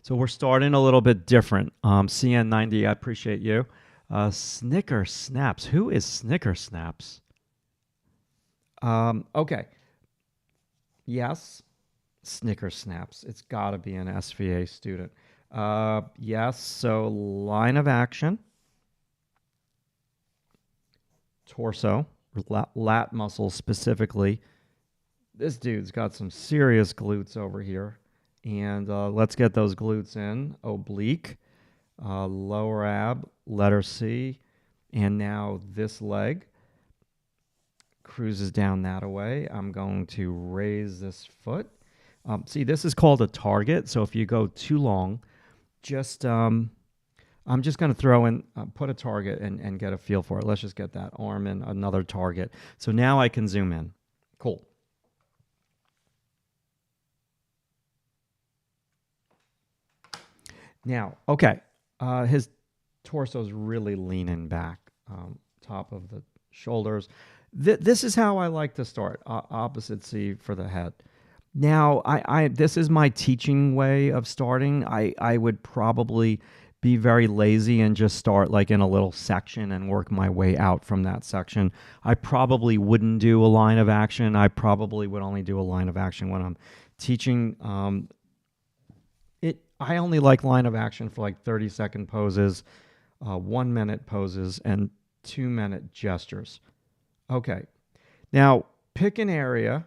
So we're starting a little bit different. CN90, I appreciate you. Snicker Snaps. Who is Snicker Snaps? Okay. Yes. Snicker Snaps. It's got to be an SVA student. Yes. So line of action. Torso. Lat muscles specifically. This dude's got some serious glutes over here. And let's get those glutes in. Oblique. Lower ab. Letter C. And now this leg cruises down that away. I'm going to raise this foot. See, this is called a target. So if you go too long, just I'm just going to throw in, put a target and get a feel for it. Let's just get that arm in another target. So now I can zoom in. Cool. Now, okay, his torso's really leaning back, top of the shoulders. This is how I like to start, opposite C for the head. Now, this is my teaching way of starting. I would probably be very lazy and just start like in a little section and work my way out from that section. I probably wouldn't do a line of action. I probably would only do a line of action when I'm teaching. I only like line of action for like 30-second poses, 1-minute poses, and 2-minute gestures. Okay. Now, pick an area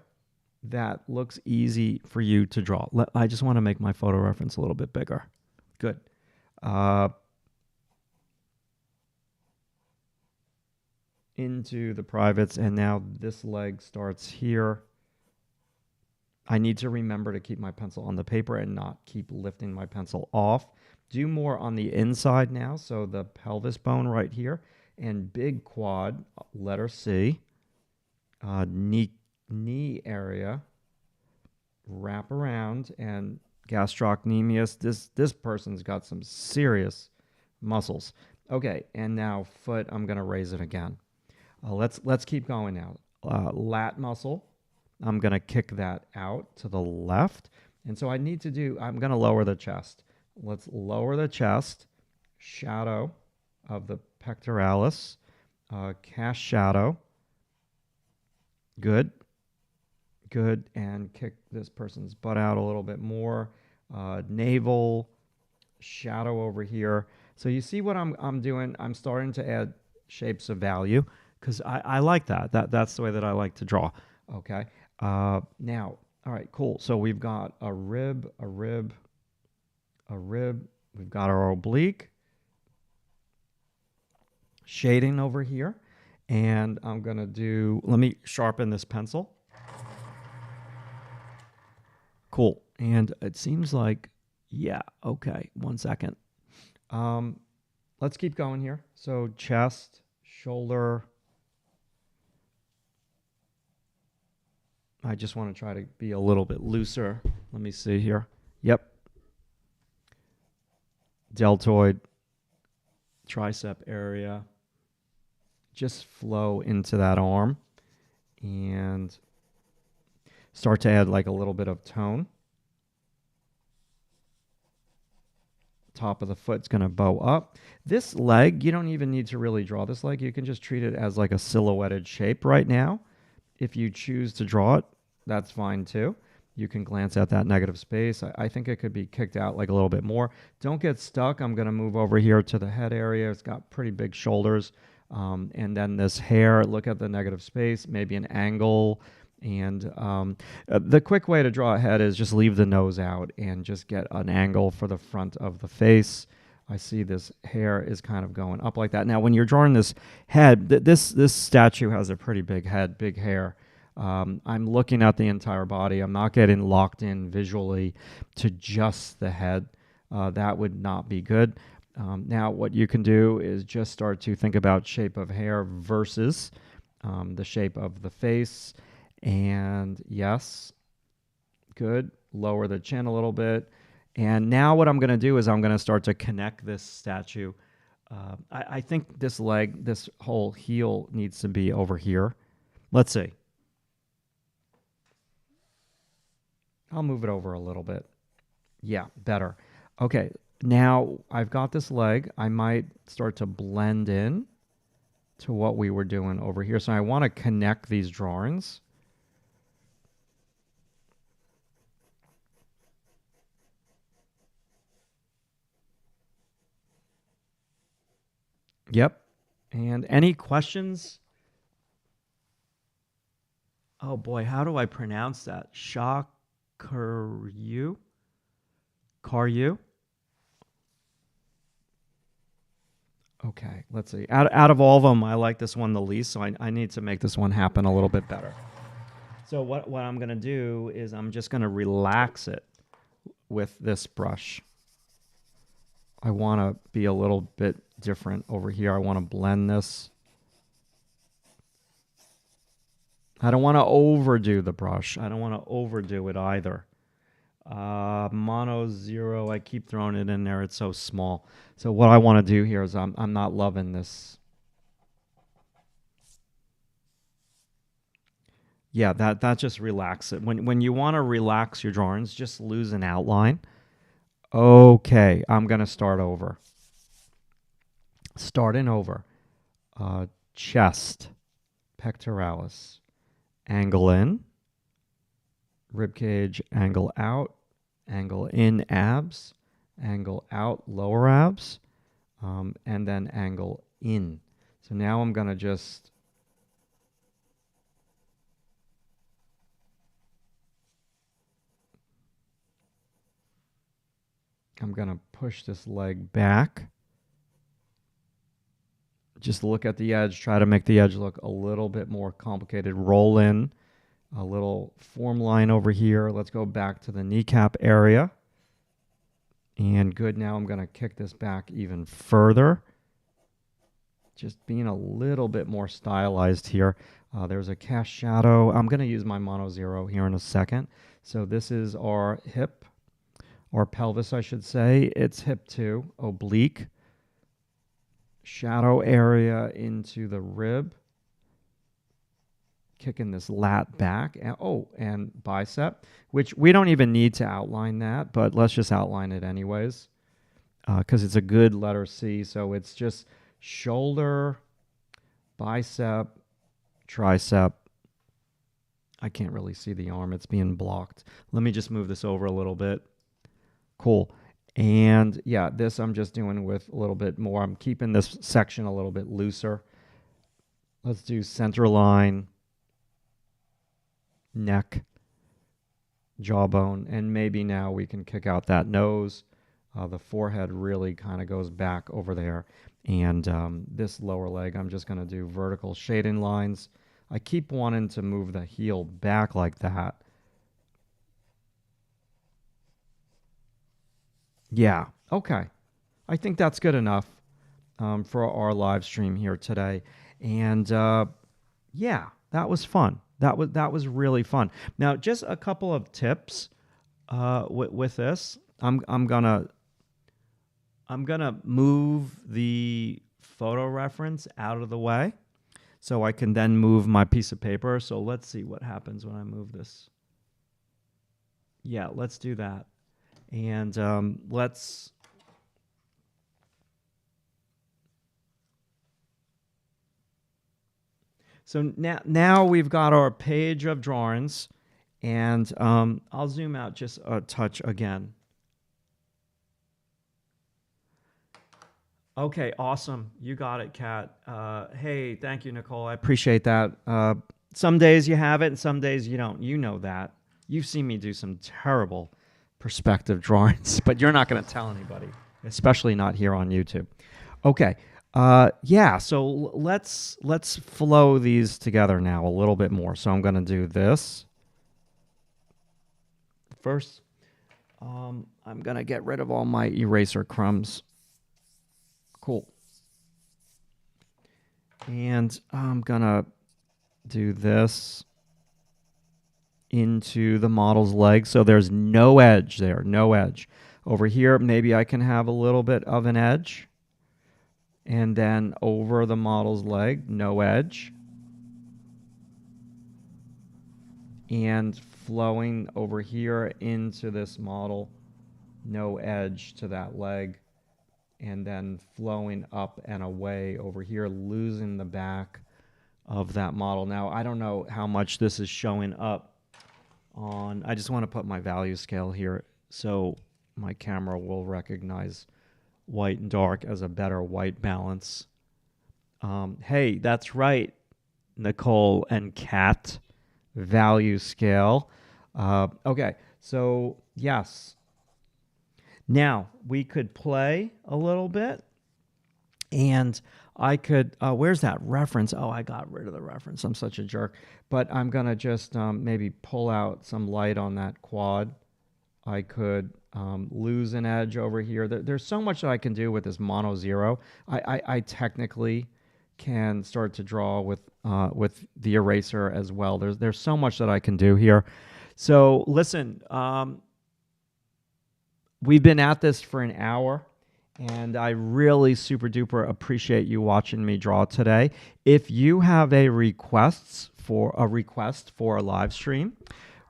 that looks easy for you to draw. I just want to make my photo reference a little bit bigger. Good. Into the privates, and now this leg starts here. I need to remember to keep my pencil on the paper and not keep lifting my pencil off. Do more on the inside now, so the pelvis bone right here, and big quad, letter C, knee area, wrap around, and gastrocnemius. This person's got some serious muscles. Okay, and now foot, I'm going to raise it again. Let's keep going now. Lat muscle. I'm going to kick that out to the left. And so I'm going to lower the chest. Let's lower the chest. Shadow of the pectoralis. Cast shadow. Good. Good. And kick this person's butt out a little bit more. Navel. Shadow over here. So you see what I'm doing? I'm starting to add shapes of value because I like that. That's the way that I like to draw. Okay. Now, all right, cool. So we've got a rib, a rib, a rib. We've got our oblique. Shading over here. And I'm going to let me sharpen this pencil. Cool. And it seems like, yeah, okay. 1 second. Let's keep going here. So chest, shoulder. I just want to try to be a little bit looser. Let me see here. Yep. Deltoid, tricep area, just flow into that arm and start to add like a little bit of tone. Top of the foot's going to bow up. This leg, you don't even need to really draw this leg. You can just treat it as like a silhouetted shape right now. If you choose to draw it, that's fine too. You can glance at that negative space. I think it could be kicked out like a little bit more. Don't get stuck. I'm going to move over here to the head area. It's got pretty big shoulders. And then this hair, look at the negative space, maybe an angle. And the quick way to draw a head is just leave the nose out and just get an angle for the front of the face. I see this hair is kind of going up like that. Now, when you're drawing this head, this statue has a pretty big head, big hair. I'm looking at the entire body. I'm not getting locked in visually to just the head. That would not be good. Now, what you can do is just start to think about shape of hair versus the shape of the face. And yes, good. Lower the chin a little bit. And now what I'm going to do is I'm going to start to connect this statue. I think this leg, this whole heel needs to be over here. Let's see. I'll move it over a little bit. Yeah, better. Okay, now I've got this leg. I might start to blend in to what we were doing over here. So I want to connect these drawings. Yep. And any questions? Oh boy, how do I pronounce that? Shakaryu? Karyu? Okay, let's see. Out of all of them, I like this one the least, so I need to make this one happen a little bit better. So what I'm going to do is I'm just going to relax it with this brush. I want to be a little bit different over here. I want to blend this. I don't want to overdo the brush. I don't want to overdo it either. Mono 0, I keep throwing it in there. It's so small. So what I want to do here is I'm not loving this. Yeah, that just relax it. When you want to relax your drawings, just lose an outline. Okay, I'm going to start over. Starting over. Chest, pectoralis, angle in, rib cage, angle out, angle in abs, angle out lower abs, and then angle in. So now I'm going to just push this leg back. Just look at the edge, try to make the edge look a little bit more complicated. Roll in a little form line over here. Let's go back to the kneecap area. And good, now I'm going to kick this back even further. Just being a little bit more stylized here. There's a cast shadow. I'm going to use my Mono 0 here in a second. So this is our hip, or pelvis, I should say. It's hip 2, oblique. Shadow area into the rib. Kicking this lat back. And bicep, which we don't even need to outline that, but let's just outline it anyways, because it's a good letter C. So it's just shoulder, bicep, tricep. I can't really see the arm. It's being blocked. Let me just move this over a little bit. Cool. And yeah, this I'm just doing with a little bit more. I'm keeping this section a little bit looser. Let's do center line, neck, jawbone, and maybe now we can kick out that nose. The forehead really kind of goes back over there. And this lower leg, I'm just going to do vertical shading lines. I keep wanting to move the heel back like that. Yeah, okay. I think that's good enough for our live stream here today. And yeah, that was fun. That was really fun. Now, just a couple of tips with this. I'm gonna move the photo reference out of the way. so I can then move my piece of paper. So let's see what happens when I move this. Yeah, let's do that. And let's... So now we've got our page of drawings, and I'll zoom out just a touch again. Okay, awesome. You got it, Kat. Hey, thank you, Nicole. I appreciate that. Some days you have it, and some days you don't. You know that. You've seen me do some terrible perspective drawings, but you're not going to tell anybody, especially not here on YouTube. Okay. Yeah, so let's flow these together now a little bit more. So I'm going to do this first. I'm going to get rid of all my eraser crumbs. Cool. And I'm going to do this into the model's leg. So there's no edge there, no edge. Over here, maybe I can have a little bit of an edge. And then over the model's leg, no edge. And flowing over here into this model, no edge to that leg. And then flowing up and away over here, losing the back of that model. Now, I don't know how much this is showing up on... I just want to put my value scale here so my camera will recognize white and dark as a better white balance. Hey, that's right, Nicole and Kat. Value scale. Okay, so yes. Now, we could play a little bit, and I could... where's that reference? Oh, I got rid of the reference. I'm such a jerk. But I'm going to just maybe pull out some light on that quad. I could lose an edge over here. There's so much that I can do with this mono zero. I technically can start to draw with the eraser as well. There's so much that I can do here. So listen, we've been at this for an hour, and I really super duper appreciate you watching me draw today. If you have a request for a live stream,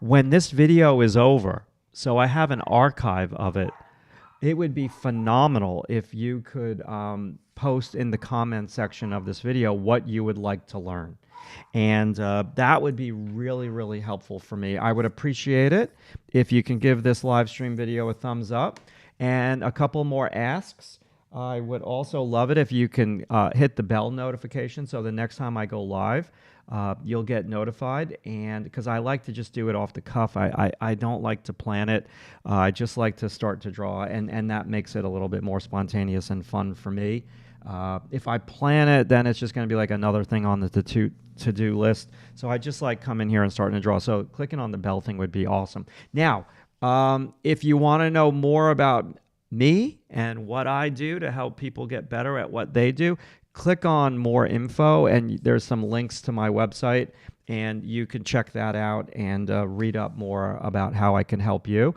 when this video is over, so I have an archive of it, it would be phenomenal if you could post in the comment section of this video what you would like to learn. And that would be really, really helpful for me. I would appreciate it if you can give this live stream video a thumbs up. And a couple more asks. I would also love it if you can hit the bell notification so the next time I go live, you'll get notified. And because I like to just do it off the cuff, I don't like to plan it. I just like to start to draw, and that makes it a little bit more spontaneous and fun for me. If I plan it, then it's just going to be like another thing on the to-do list. So I just like coming here and starting to draw. So clicking on the bell thing would be awesome. Now, if you want to know more about me and what I do to help people get better at what they do, click on more info, and there's some links to my website, and you can check that out and read up more about how I can help you.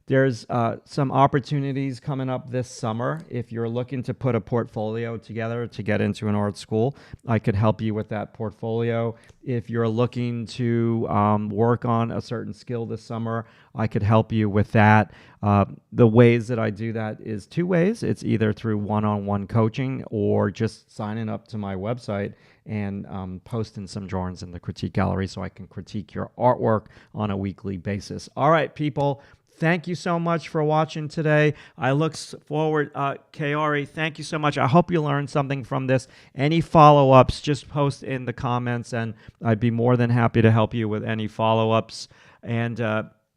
There's some opportunities coming up this summer. If you're looking to put a portfolio together to get into an art school, I could help you with that portfolio. If you're looking to work on a certain skill this summer, I could help you with that. The ways that I do that is two ways. It's either through one-on-one coaching or just signing up to my website and posting some drawings in the critique gallery so I can critique your artwork on a weekly basis. All right, people. Thank you so much for watching today. I look forward, Kaori, thank you so much. I hope you learned something from this. Any follow-ups, just post in the comments, and I'd be more than happy to help you with any follow-ups. And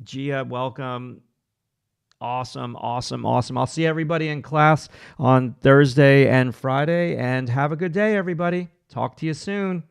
Gia, welcome. Awesome, awesome, awesome. I'll see everybody in class on Thursday and Friday, and have a good day, everybody. Talk to you soon.